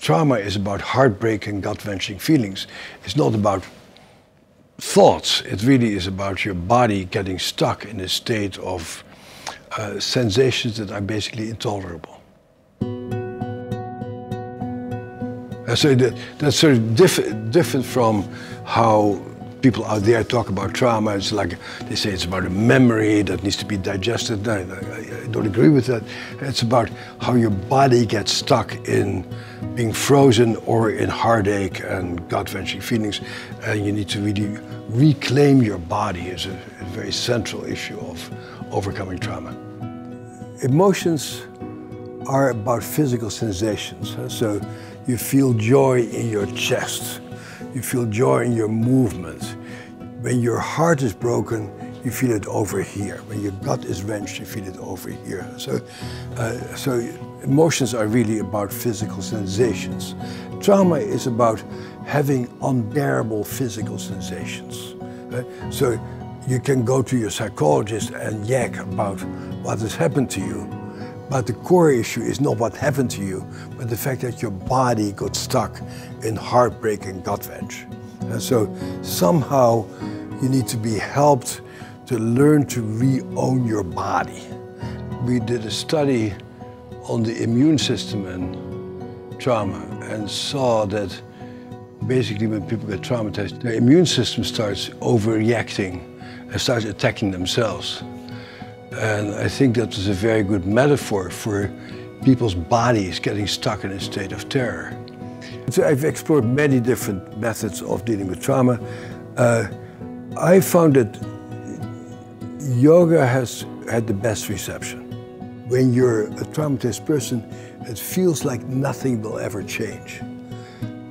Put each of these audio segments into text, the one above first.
trauma is about heartbreak and gut-wrenching feelings. It's not about thoughts. It really is about your body getting stuck in a state of sensations that are basically intolerable. So that's sort of different from how people out there talk about trauma. It's like they say it's about a memory that needs to be digested. I don't agree with that. It's about how your body gets stuck in being frozen or in heartache and gut-wrenching feelings, and you need to really reclaim your body is a very central issue of overcoming trauma. Emotions are about physical sensations. So you feel joy in your chest. You feel joy in your movement. When your heart is broken, you feel it over here. When your gut is wrenched, you feel it over here. So emotions are really about physical sensations. Trauma is about having unbearable physical sensations. So you can go to your psychologist and yak about what has happened to you, but the core issue is not what happened to you, but the fact that your body got stuck in heartbreak and gut wrench. And so somehow you need to be helped to learn to re-own your body. We did a study on the immune system and trauma and saw that basically when people get traumatized, their immune system starts overreacting and starts attacking themselves. And I think that was a very good metaphor for people's bodies getting stuck in a state of terror. So I've explored many different methods of dealing with trauma. I found that yoga has had the best reception. When you're a traumatized person, it feels like nothing will ever change.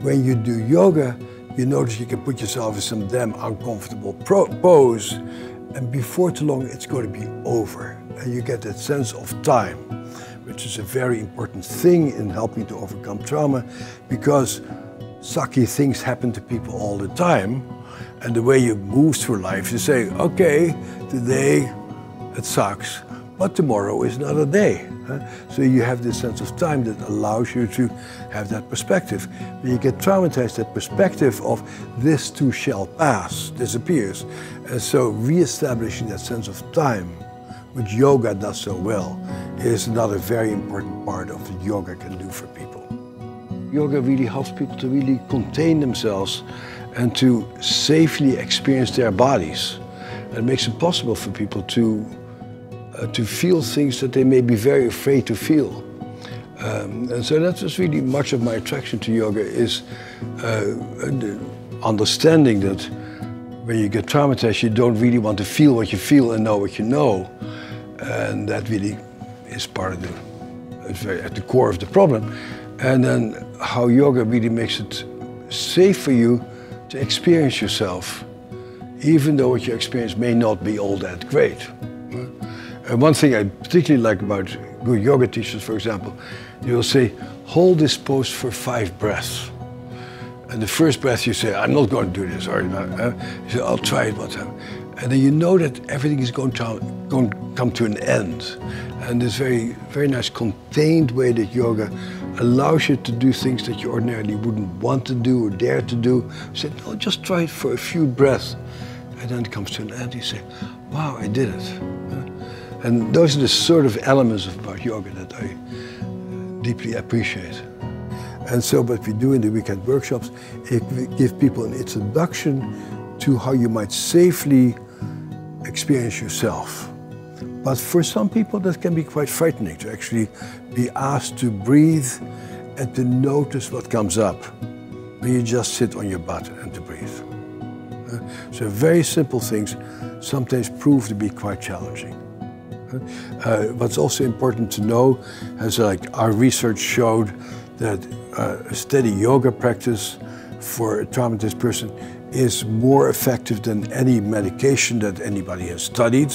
When you do yoga, you notice you can put yourself in some damn uncomfortable pose, and before too long it's going to be over. And you get that sense of time, which is a very important thing in helping to overcome trauma, because sucky things happen to people all the time. And the way you move through life, you say, okay, today it sucks, but tomorrow is another day. So you have this sense of time that allows you to have that perspective. When you get traumatized, that perspective of this too shall pass disappears. And so re-establishing that sense of time, which yoga does so well, is another very important part of what yoga can do for people. Yoga really helps people to really contain themselves and to safely experience their bodies. It makes it possible for people to feel things that they may be very afraid to feel. And so that's just really much of my attraction to yoga, is the understanding that when you get traumatized, you don't really want to feel what you feel and know what you know. And that really is part of it's very at the core of the problem. And then how yoga really makes it safe for you to experience yourself, even though what you experience may not be all that great. And one thing I particularly like about good yoga teachers, for example, they will say, hold this pose for 5 breaths. And the first breath you say, I'm not going to do this, or you say, I'll try it one time. And then you know that everything is going to come to an end. And this very, very nice contained way that yoga allows you to do things that you ordinarily wouldn't want to do or dare to do. You say, no, just try it for a few breaths. And then it comes to an end, you say, wow, I did it. And those are the sort of elements about yoga that I deeply appreciate. And so what we do in the weekend workshops is we give people an introduction to how you might safely experience yourself. But for some people that can be quite frightening, to actually be asked to breathe and to notice what comes up when you just sit on your butt and to breathe. So very simple things sometimes prove to be quite challenging. What's also important to know is, like, our research showed that a steady yoga practice for a traumatized person is more effective than any medication that anybody has studied.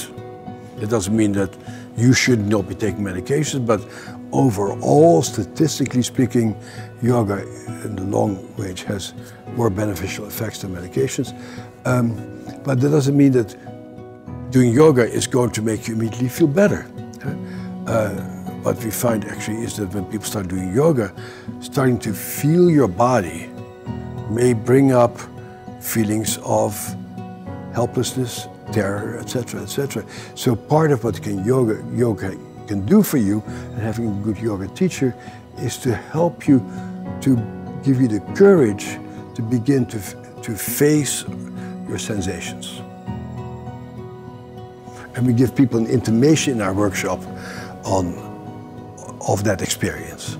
It doesn't mean that you should not be taking medications, but overall, statistically speaking, yoga in the long range has more beneficial effects than medications. But that doesn't mean that doing yoga is going to make you immediately feel better. what we find actually is that when people start doing yoga, starting to feel your body may bring up feelings of helplessness, terror, etc., etc. So part of what yoga can do for you, and having a good yoga teacher, is to help you, to give you the courage to begin to face your sensations. And we give people an intimation in our workshop of that experience.